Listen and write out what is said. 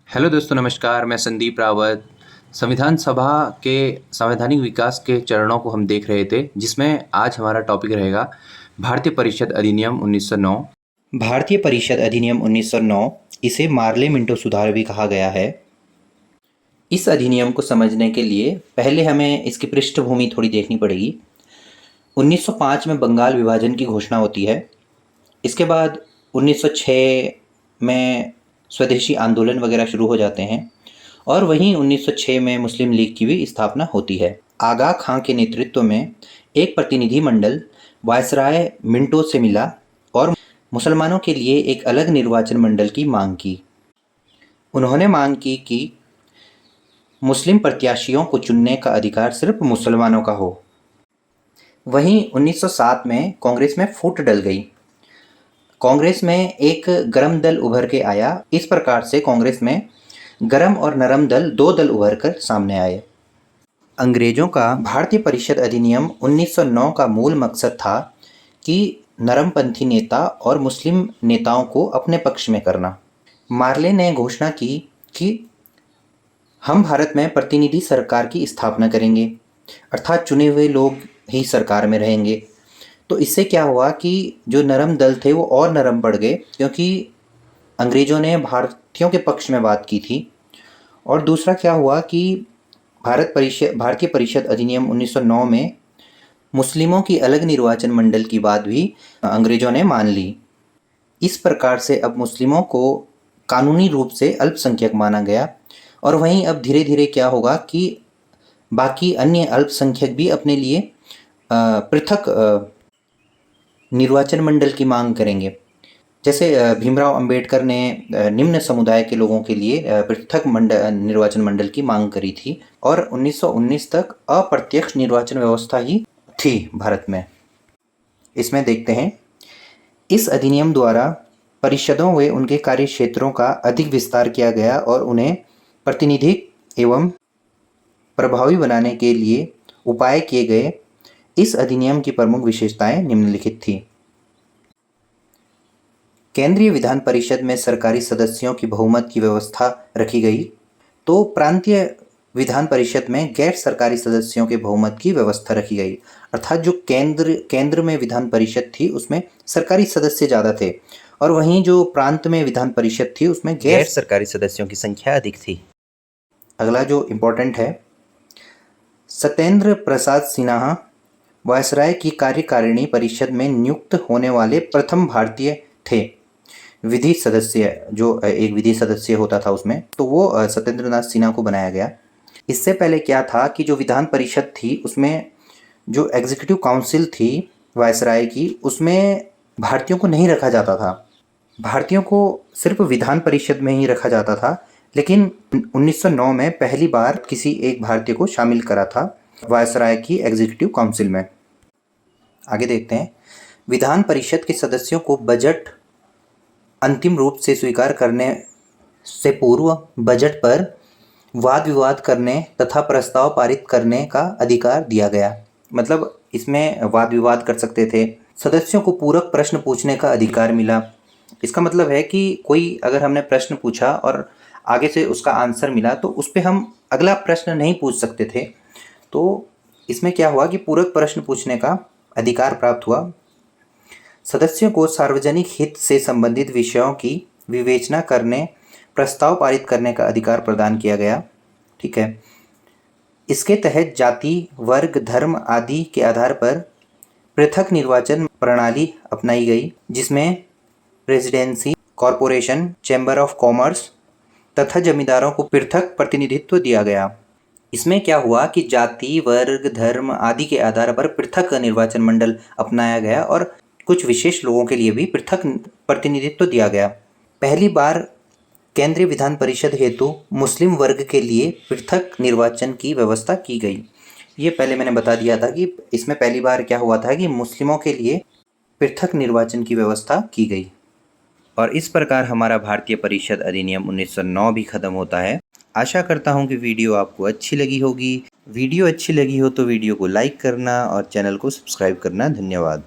Hello दोस्तों, नमस्कार। मैं संदीप रावत। संविधान सभा के संवैधानिक विकास के चरणों को हम देख रहे थे, जिसमें आज हमारा टॉपिक रहेगा भारतीय परिषद अधिनियम 1909। भारतीय परिषद अधिनियम 1909 इसे मार्ले मिंटो सुधार भी कहा गया है। इस अधिनियम को समझने के लिए पहले हमें इसकी पृष्ठभूमि थोड़ी देखनी पड़ेगी। 1905 में बंगाल विभाजन की घोषणा होती है। इसके बाद 1906 में स्वदेशी आंदोलन वगैरह शुरू हो जाते हैं और वहीं 1906 में मुस्लिम लीग की भी स्थापना होती है। आगा खां के नेतृत्व में एक प्रतिनिधि मंडल वायसराय मिंटो से मिला और मुसलमानों के लिए एक अलग निर्वाचन मंडल की मांग की। उन्होंने मांग की कि मुस्लिम प्रत्याशियों को चुनने का अधिकार सिर्फ मुसलमानों का हो। वहीं 1907 में कांग्रेस में फूट डल गई। कांग्रेस में एक गरम दल उभर के आया। इस प्रकार से कांग्रेस में गरम और नरम दल, दो दल उभर कर सामने आए। अंग्रेजों का भारतीय परिषद अधिनियम 1909 का मूल मकसद था कि नरमपंथी नेता और मुस्लिम नेताओं को अपने पक्ष में करना। मार्ले ने घोषणा की कि हम भारत में प्रतिनिधि सरकार की स्थापना करेंगे, अर्थात चुने हुए लोग ही सरकार में रहेंगे। तो इससे क्या हुआ कि जो नरम दल थे वो और नरम पड़ गए, क्योंकि अंग्रेज़ों ने भारतीयों के पक्ष में बात की थी। और दूसरा क्या हुआ कि भारतीय परिषद अधिनियम 1909 में मुस्लिमों की अलग निर्वाचन मंडल की बात भी अंग्रेज़ों ने मान ली। इस प्रकार से अब मुस्लिमों को कानूनी रूप से अल्पसंख्यक माना गया। और वहीं अब धीरे धीरे क्या होगा कि बाकी अन्य अल्पसंख्यक भी अपने लिए पृथक निर्वाचन मंडल की मांग करेंगे। जैसे भीमराव अंबेडकर ने निम्न समुदाय के लोगों के लिए पृथक निर्वाचन मंडल की मांग करी थी। और 1919 तक अप्रत्यक्ष निर्वाचन व्यवस्था ही थी भारत में। इसमें देखते हैं, इस अधिनियम द्वारा परिषदों व उनके कार्य क्षेत्रों का अधिक विस्तार किया गया और उन्हें प्रतिनिधिक एवं प्रभावी बनाने के लिए उपाय किए गए। इस अधिनियम की प्रमुख विशेषताएं निम्नलिखित थी। केंद्रीय विधान परिषद में सरकारी सदस्यों की बहुमत की व्यवस्था रखी गई, तो प्रांतीय विधान परिषद में गैर सरकारी सदस्यों के बहुमत की व्यवस्था रखी गई। अर्थात जो केंद्र में विधान परिषद थी उसमें सरकारी सदस्य ज़्यादा थे, और वहीं जो प्रांत में विधान परिषद थी उसमें गैर सरकारी सदस्यों की संख्या अधिक थी। अगला जो इम्पोर्टेंट है, सत्येंद्र प्रसाद सिन्हा वायसराय की कार्यकारिणी परिषद में नियुक्त होने वाले प्रथम भारतीय थे। विधि सदस्य, जो एक विधि सदस्य होता था उसमें, तो वो सत्येंद्र नाथ सिन्हा को बनाया गया। इससे पहले क्या था कि जो विधान परिषद थी उसमें जो एग्जीक्यूटिव काउंसिल थी वायसराय की, उसमें भारतीयों को नहीं रखा जाता था। भारतीयों को सिर्फ विधान परिषद में ही रखा जाता था। लेकिन 1909 में पहली बार किसी एक भारतीय को शामिल करा था वायसराय की एग्जीक्यूटिव काउंसिल में। आगे देखते हैं, विधान परिषद के सदस्यों को बजट अंतिम रूप से स्वीकार करने से पूर्व बजट पर वाद विवाद करने तथा प्रस्ताव पारित करने का अधिकार दिया गया। मतलब इसमें वाद विवाद कर सकते थे। सदस्यों को पूरक प्रश्न पूछने का अधिकार मिला। इसका मतलब है कि कोई अगर हमने प्रश्न पूछा और आगे से उसका आंसर मिला तो उस पर हम अगला प्रश्न नहीं पूछ सकते थे। तो इसमें क्या हुआ कि पूरक प्रश्न पूछने का अधिकार प्राप्त हुआ। सदस्यों को सार्वजनिक हित से संबंधित विषयों की विवेचना करने, प्रस्ताव पारित करने का अधिकार प्रदान किया गया। ठीक है। इसके तहत जाति, वर्ग, धर्म आदि के आधार पर पृथक निर्वाचन प्रणाली अपनाई गई, जिसमें presidency, corporation, chamber of commerce तथा जमींदारों को पृथक प्रतिनिधित्व दिया गया। इसमें क्या हुआ कि जाति, वर्ग, धर्म आदि के आधार पर पृथक निर्वाचन मंडल अपनाया गया और कुछ विशेष लोगों के लिए भी पृथक प्रतिनिधित्व दिया गया। पहली बार केंद्रीय विधान परिषद हेतु मुस्लिम वर्ग के लिए पृथक निर्वाचन की व्यवस्था की गई। ये पहले मैंने बता दिया था कि इसमें पहली बार क्या हुआ था कि मुस्लिमों के लिए पृथक निर्वाचन की व्यवस्था की गई। और इस प्रकार हमारा भारतीय परिषद अधिनियम 1909 भी खत्म होता है। आशा करता हूँ कि वीडियो आपको अच्छी लगी होगी। वीडियो अच्छी लगी हो तो वीडियो को लाइक करना और चैनल को सब्सक्राइब करना। धन्यवाद।